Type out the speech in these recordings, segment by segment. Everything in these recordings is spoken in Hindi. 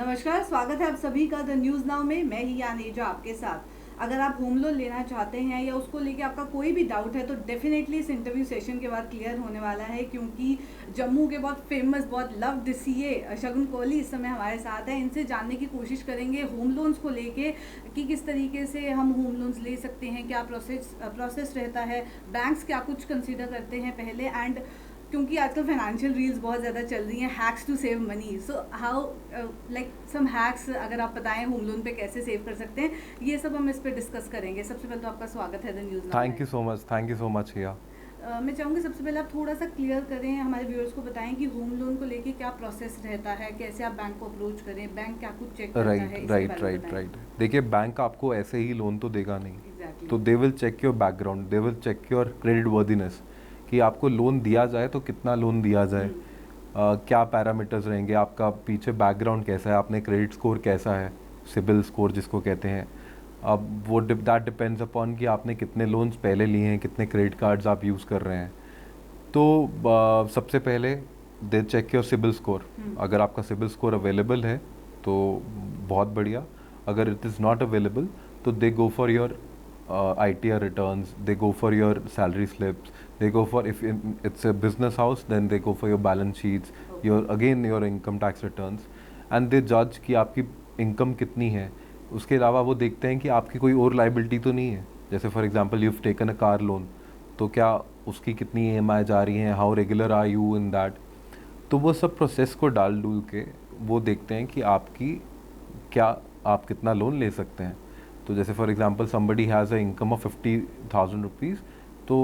नमस्कार, स्वागत है आप सभी का द न्यूज़ नाउ में। मैं ही यानेजा आपके साथ। अगर आप होम लोन लेना चाहते हैं या उसको लेके आपका कोई भी डाउट है तो डेफिनेटली इस इंटरव्यू सेशन के बाद क्लियर होने वाला है, क्योंकि जम्मू के बहुत फेमस, बहुत लव्ड सीए शगुन कोहली इस समय हमारे साथ हैं। इनसे जानने की कोशिश करेंगे होम लोन्स को लेके कि किस तरीके से हम होम लोन्स ले सकते हैं, क्या प्रोसेस रहता है, बैंक्स क्या कुछ कंसिडर करते हैं पहले, एंड क्योंकि आजकल फाइनेंशियल रील्स बहुत ज़्यादा चल रही हैं, hacks to save money. So how like some hacks अगर आप बताएं होम लोन पे कैसे सेव कर सकते हैं, ये सब हम इस पे डिस्कस करेंगे। सबसे पहले तो आपका स्वागत है द न्यूज़ नाउ में। थैंक यू सो मच हिया। मैं चाहूँगी सबसे पहले आप थोड़ा सा क्लियर करें, हमारे व्यूअर्स को बताएं कि होम लोन को लेके क्या प्रोसेस रहता है, कैसे आप बैंक को अप्रोच करें, बैंक क्या कुछ चेक करता है, राइट इसके राइट बारे में राइट बताएं। राइट देखिए, बैंक आपको ऐसे ही लोन तो देगा नहीं। एग्जैक्टली। तो they will check your background, they will check your creditworthiness कि आपको लोन दिया जाए तो कितना लोन दिया जाए, क्या पैरामीटर्स रहेंगे, आपका पीछे बैकग्राउंड कैसा है, आपने क्रेडिट स्कोर कैसा है, सिबिल स्कोर जिसको कहते हैं। अब वो दैट डिपेंड्स अपॉन कि आपने कितने लोन्स पहले लिए हैं, कितने क्रेडिट कार्ड्स आप यूज़ कर रहे हैं। तो सबसे पहले दे चेक योर सिबिल स्कोर। अगर आपका सिबिल स्कोर अवेलेबल है तो बहुत बढ़िया। अगर इट इज़ नॉट अवेलेबल तो they go for your ITR returns, they go for your salary slips, they go for, if it's a business house then they go for your balance sheets, your income tax returns, and they जज कि आपकी इनकम कितनी है। उसके अलावा वो देखते हैं कि आपकी कोई और लाइबिलिटी तो नहीं है। जैसे for example you have taken a car loan, तो क्या उसकी कितनी EMI जा रही हैं, how regular are you in that. तो वो सब प्रोसेस को डाल डूल के वो देखते हैं कि आपकी क्या, आप कितना लोन ले सकते हैं। तो जैसे for example somebody has a income of 50,000 rupees तो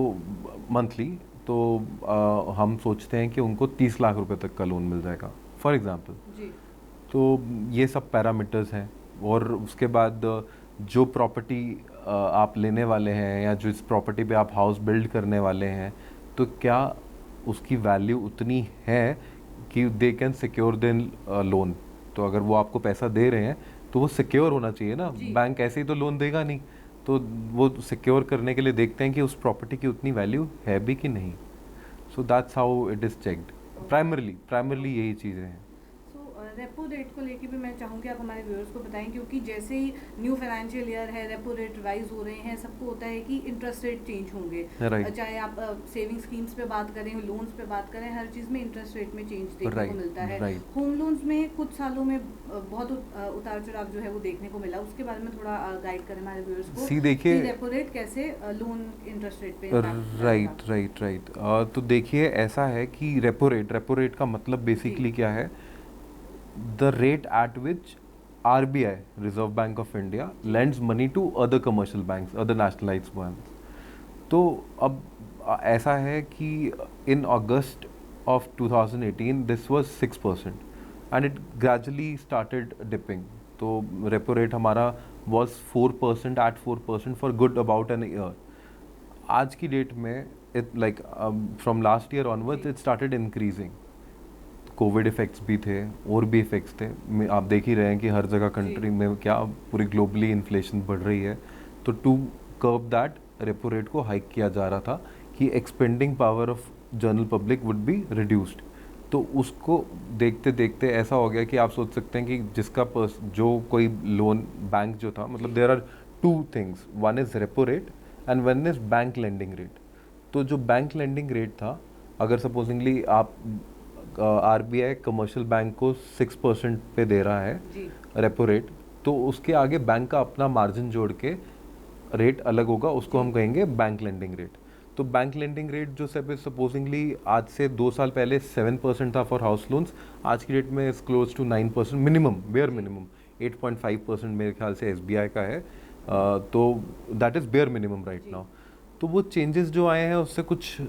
मंथली, तो हम सोचते हैं कि उनको 30 लाख रुपए तक का लोन मिल जाएगा फॉर एग्जांपल। जी। तो ये सब पैरामीटर्स हैं। और उसके बाद जो प्रॉपर्टी आप लेने वाले हैं या जिस प्रॉपर्टी पे आप हाउस बिल्ड करने वाले हैं, तो क्या उसकी वैल्यू उतनी है कि they can secure then loan. तो अगर वो आपको पैसा दे रहे हैं तो वो सिक्योर होना चाहिए ना, जी। बैंक ऐसे ही तो लोन देगा नहीं। तो वो सिक्योर करने के लिए देखते हैं कि उस प्रॉपर्टी की उतनी वैल्यू है भी कि नहीं। So that's how it is checked. Primarily यही चीज़ें हैं। रेपो रेट को लेके भी मैं चाहूँगी आप हमारे व्यूअर्स को बताएं, क्योंकि जैसे ही न्यू फाइनेंशियल ईयर है, रेपो रेट राइज हो रहे हैं, सबको होता है कि इंटरेस्ट रेट चेंज होंगे। राइट चाहे आप सेविंग स्कीम्स पे बात करें, लोन्स पे बात करें, हर चीज़ में इंटरेस्ट रेट में चेंज देखने को राइट मिलता है। राइट होम लोन्स में कुछ सालों में बहुत उतार चढ़ाव जो है वो देखने को मिला, उसके बारे में थोड़ा गाइड करें हमारे व्यूअर्स को सी कि देखिए। रेपो रेट कैसे लोन इंटरेस्ट रेट पे इम्पैक्ट डालेगा। राइट तो देखिए, ऐसा है कि रेपो रेट का मतलब जी। बेसिकली क्या है, the rate at which RBI, reserve bank of India, lends money to other commercial banks, other nationalised banks. तो अब ऐसा है कि in August of 2018 this was 6% and it gradually started dipping. तो रेपो रेट हमारा was 4% at 4% for good about an year. आज की डेट में it like from last year onwards it started increasing. Covid effects भी थे और भी इफेक्ट्स थे। आप देख ही रहे हैं कि हर जगह कंट्री में क्या, पूरी ग्लोबली इन्फ्लेशन बढ़ रही है। तो to curb that, repo rate को हाइक किया जा रहा था कि expending power of general public would be reduced. तो उसको देखते देखते ऐसा हो गया कि आप सोच सकते हैं कि जिसका जो कोई लोन बैंक जो था, मतलब there are two things, one is repo rate and one is bank lending rate. तो जो बैंक लेंडिंग रेट था, अगर सपोजिंगली आप RBI कमर्शियल बैंक को 6% पे दे रहा है रेपो रेट, तो उसके आगे बैंक का अपना मार्जिन जोड़ के रेट अलग होगा, उसको हम कहेंगे बैंक लेंडिंग रेट। तो बैंक लेंडिंग रेट जो सपोजिंगली आज से 2 साल पहले 7% था फॉर हाउस लोन्स, आज की डेट में is close to 9%, minimum, bare minimum 8.5% मेरे ख्याल से SBI का है। तो that is bare minimum right now. तो वो चेंजेस जो आए हैं उससे कुछ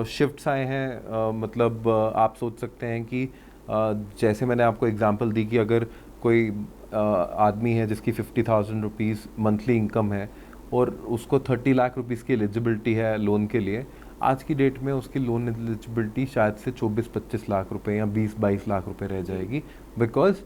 शिफ्ट्स आए हैं। मतलब आप सोच सकते हैं कि जैसे मैंने आपको एग्जांपल दी कि अगर कोई आदमी है जिसकी 50,000 रुपीज़ मंथली इनकम है और उसको 30 लाख रुपीज़ की एलिजिबिलिटी है लोन के लिए, आज की डेट में उसकी लोन एलिजिबिलिटी शायद से 24-25 लाख रुपए या 20-22 लाख रुपए रह जाएगी, बिकॉज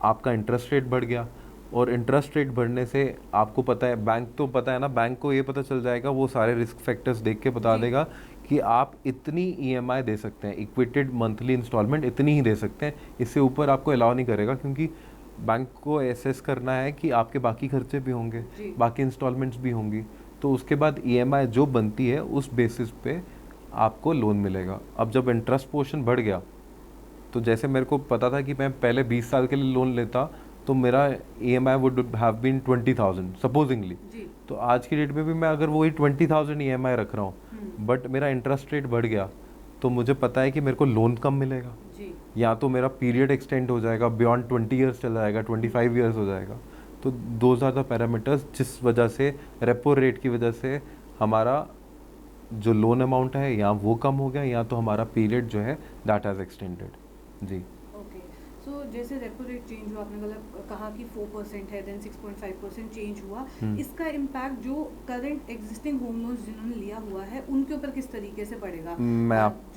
आपका इंटरेस्ट रेट बढ़ गया। और इंटरेस्ट रेट बढ़ने से आपको पता है, बैंक तो पता है ना, बैंक को ये पता चल जाएगा, वो सारे रिस्क फैक्टर्स देख के बता देगा कि आप इतनी ईएमआई दे सकते हैं, इक्विटेड मंथली इंस्टॉलमेंट इतनी ही दे सकते हैं, इससे ऊपर आपको अलाउ नहीं करेगा, क्योंकि बैंक को एसेस करना है कि आपके बाकी खर्चे भी होंगे, बाकी इंस्टॉलमेंट्स भी होंगी, तो उसके बाद ईएमआई जो बनती है उस बेसिस पे आपको लोन मिलेगा। अब जब इंटरेस्ट पोर्शन बढ़ गया, तो जैसे मेरे को पता था कि मैं पहले 20 साल के लिए लोन लेता तो मेरा EMI would have been 20,000 supposingly, तो आज की डेट में भी मैं अगर वही 20,000 EMI रख रहा हूँ बट मेरा इंटरेस्ट रेट बढ़ गया, तो मुझे पता है कि मेरे को लोन कम मिलेगा, या तो मेरा पीरियड एक्सटेंड हो जाएगा, बियॉन्ड 20 ईयर्स चला जाएगा, 25 ईयर्स हो जाएगा। तो दोज आर द पैरामीटर्स जिस वजह से रेपो रेट की वजह से हमारा जो लोन अमाउंट है या वो कम हो गया, या तो हमारा पीरियड जो है दैट हैज़ एक्सटेंडेड। जी ओके, सो जैसे रेपो रेट चेंज हुआ, आपने कहा कि 4% है, देन 6.5% चेंज हुआ, इसका इम्पैक्ट जो करंट एग्जिस्टिंग होम लोन्स जिन्होंने लिया हुआ है उनके ऊपर किस तरीके से पड़ेगा?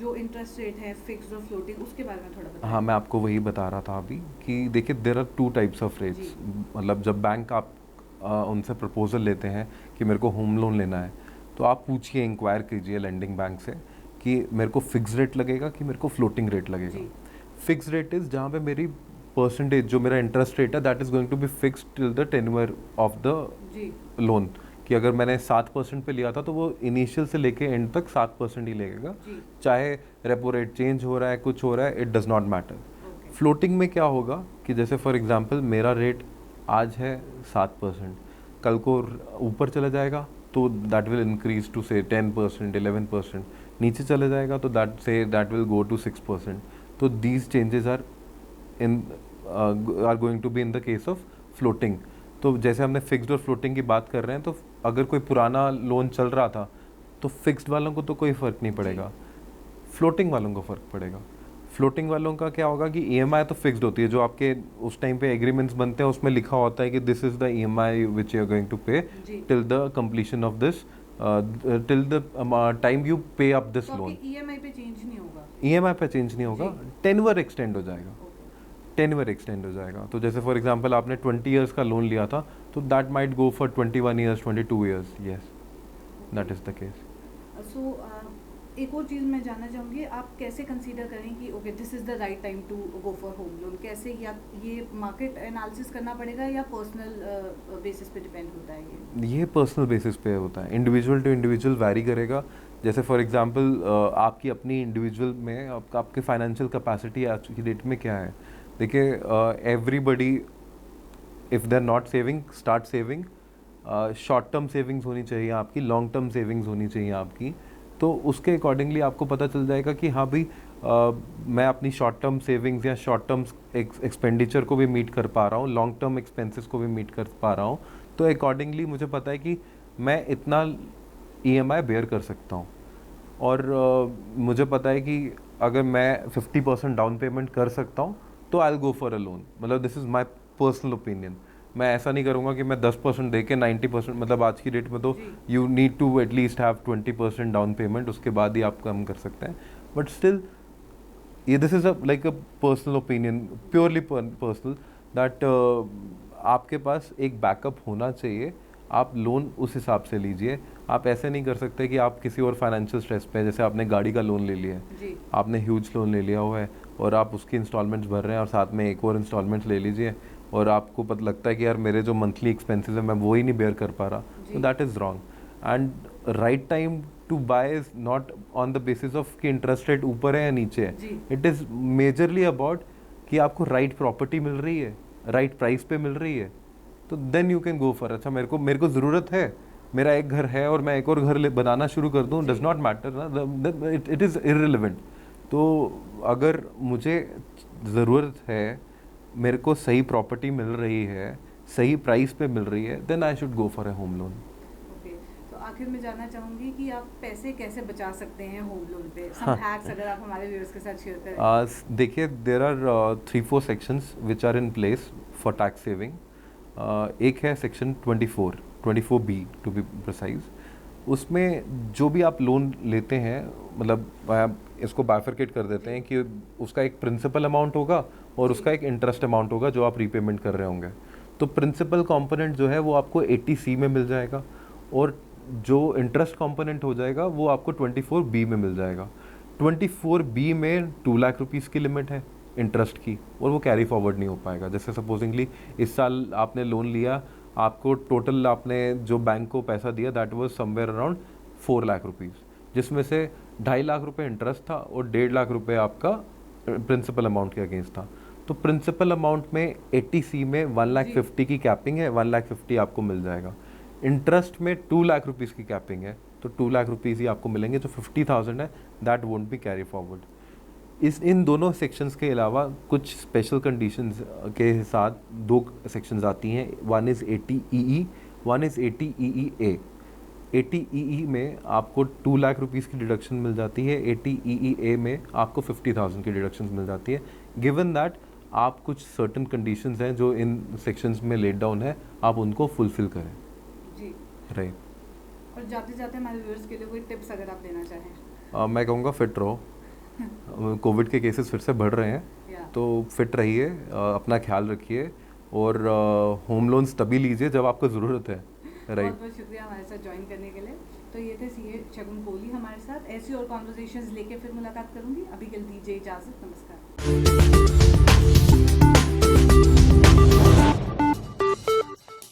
जो इंटरेस्ट रेट है फिक्स्ड और फ्लोटिंग, उसके बारे में थोड़ा बताइए। हाँ, मैं आपको वही बता रहा था अभी कि देखिए there are 2 types of rates. मतलब जब बैंक आप उनसे प्रपोजल लेते हैं कि मेरे को होम लोन लेना है, तो आप पूछिए, इंक्वायर कीजिए लेंडिंग बैंक से कि मेरे को फिक्स रेट लगेगा कि मेरे को फ्लोटिंग रेट लगेगा। फिक्स रेट इज़ जहाँ पे मेरी परसेंटेज जो मेरा इंटरेस्ट रेट है that is going to be fixed till the tenure of the loan, कि अगर मैंने 7% पे लिया था तो वो इनिशियल से लेके एंड तक 7% ही लगेगा, चाहे रेपो रेट चेंज हो रहा है, कुछ हो रहा है, it does not matter. Floating में क्या होगा कि जैसे फॉर एग्जांपल मेरा रेट आज है 7%, कल को ऊपर चला जाएगा तो दैट विल इंक्रीज टू से 10%, 11%, नीचे चले जाएगा तो दैट विल गो टू 6%। तो these changes are going to be in the case of floating. तो जैसे हमने फिक्स्ड और फ्लोटिंग की बात कर रहे हैं, तो अगर कोई पुराना लोन चल रहा था तो फिक्स्ड वालों को तो कोई फ़र्क नहीं पड़ेगा, फ्लोटिंग वालों को फ़र्क पड़ेगा। फ्लोटिंग वालों का क्या होगा कि EMI तो फिक्स्ड होती है, जो आपके उस टाइम पे एग्रीमेंट्स बनते हैं उसमें लिखा होता है कि this is the EMI which you are going to pay till the completion of this, till the time you pay up this loan. EMI पे चेंज नहीं होगा, EMI पे चेंज नहीं होगा, टेन्योर एक्सटेंड हो जाएगा, टेन्योर एक्सटेंड हो जाएगा। तो जैसे फॉर एग्जांपल आपने 20 ईयर्स का लोन लिया था तो that might go for 21 years, 22 years, yes, that is the case. So एक और चीज़ मैं जानना चाहूँगी, आप कैसे कंसीडर करें कि okay this is the right time to go for home loan? कैसे, या ये मार्केट एनालिसिस करना पड़ेगा या पर्सनल बेसिस पे डिपेंड होता है? ये पर्सनल बेसिस पे होता है, इंडिविजुअल टू इंडिविजुअल वैरी करेगा। जैसे फॉर एग्जांपल आपकी अपनी इंडिविजुअल में आपके फाइनेंशियल कैपेसिटी आज की डेट में क्या है। देखिए everybody if they are not saving, start saving. Short term savings होनी चाहिए आपकी, लॉन्ग टर्म सेविंग्स होनी चाहिए आपकी। तो उसके अकॉर्डिंगली आपको पता चल जाएगा कि हाँ भाई मैं अपनी शॉर्ट टर्म सेविंग्स या शॉर्ट टर्म एक्सपेंडिचर को भी मीट कर पा रहा हूँ, लॉन्ग टर्म एक्सपेंसेस को भी मीट कर पा रहा हूँ। तो अकॉर्डिंगली मुझे पता है कि मैं इतना EMI बेयर कर सकता हूँ। और मुझे पता है कि अगर मैं 50% डाउन पेमेंट कर सकता हूँ तो I will go for a loan. मतलब this is my personal opinion. मैं ऐसा नहीं करूँगा कि मैं 10% दे के 90%, मतलब आज की डेट में तो you need to at least have 20% down payment, उसके बाद ही आप कम कर सकते हैं। बट स्टिल ये this is like a personal opinion, purely personal, that आपके पास एक बैकअप होना चाहिए। आप लोन उस हिसाब से लीजिए। आप ऐसे नहीं कर सकते कि आप किसी और फाइनेंशियल स्ट्रेस पे, जैसे आपने गाड़ी का लोन ले लिया है, आपने ह्यूज लोन ले लिया हुआ है और आप उसकी इंस्टॉलमेंट्स भर रहे हैं और साथ में एक और इंस्टॉलमेंट्स ले लीजिए और आपको पता लगता है कि यार मेरे जो मंथली एक्सपेंसेस है मैं वो ही नहीं बेयर कर पा रहा, तो that is wrong. And right time to buy is not on the basis of कि इंटरेस्ट रेट ऊपर है या नीचे है। इट इज़ मेजरली अबाउट कि आपको राइट प्रॉपर्टी मिल रही है, राइट प्राइस पे मिल रही है, तो then you can go for. अच्छा मेरे को ज़रूरत है, मेरा एक घर है और मैं एक और घर बनाना शुरू कर दूँ, डज नॉट मैटर ना, इट इज़ इररिलेवेंट। तो अगर मुझे ज़रूरत है, मेरे को सही प्रॉपर्टी मिल रही है, सही प्राइस पे मिल रही है, then I should go for a home loan. Okay, तो आखिर में जानना चाहूँगी कि आप पैसे कैसे बचा सकते हैं होम लोन पे? सम हैक्स अगर आप हमारे व्यूअर्स के साथ शेयर करें। देखिए there are 3-4 sections which are in place for tax saving. एक है section 24B to be precise. उसमें जो भी आप लोन लेते हैं, मतलब इसको बाइफरकेट कर देते हैं कि उसका एक प्रिंसिपल अमाउंट होगा और उसका एक इंटरेस्ट अमाउंट होगा जो आप रीपेमेंट कर रहे होंगे। तो प्रिंसिपल कंपोनेंट जो है वो आपको 80C में मिल जाएगा और जो इंटरेस्ट कंपोनेंट हो जाएगा वो आपको 24B में मिल जाएगा। 24B में 2 लाख रुपीज़ की लिमिट है इंटरेस्ट की, और वो कैरी फॉरवर्ड नहीं हो पाएगा। जैसे सपोजिंगली इस साल आपने लोन लिया, आपको टोटल आपने जो बैंक को पैसा दिया that was somewhere around 4 lakh rupees, जिसमें से 2.5 लाख रुपए इंटरेस्ट था और 1.5 लाख रुपए आपका प्रिंसिपल अमाउंट के अगेंस्ट था। तो प्रिंसिपल अमाउंट में 80C में 1,50,000 की कैपिंग है, 1,50,000 आपको मिल जाएगा। इंटरेस्ट में 2 लाख रुपीज़ की कैपिंग है, तो 2 लाख रुपीज़ ही आपको मिलेंगे। जो 50,000 है that won't be carry forward. इन दोनों सेक्शंस के अलावा कुछ स्पेशल कंडीशंस के साथ 2 सेक्शंस आती हैं। One is 80EE, one is 80EEA। 80EE में आपको 2 लाख रुपीज़ की डिडक्शन मिल जाती है, 80EEA में आपको 50,000 की डिडक्शन मिल जाती है, गिवन दैट आप कुछ सर्टन कंडीशंस हैं जो इन सेक्शंस में लेट डाउन है, आप उनको फुलफिल करें। जी राइट। और जाते जाते हमारे व्यूअर्स के लिए कोई टिप्स अगर आप देना चाहें? मैं कहूँगा फिट रहो। कोविड के केसेस फिर से बढ़ रहे हैं, तो फिट रहिए, अपना ख्याल रखिए, और होम लोन्स तभी लीजिए जब आपको ज़रूरत है। राइट। बहुत बहुत शुक्रिया हमारे साथ ज्वाइन करने के लिए। तो ये थे सीए शगुन कोहली हमारे साथ। ऐसी और कॉन्वर्सेशंस लेके फिर मुलाकात करूंगी। अभी के लिए दीजिए इजाज़त। नमस्कार।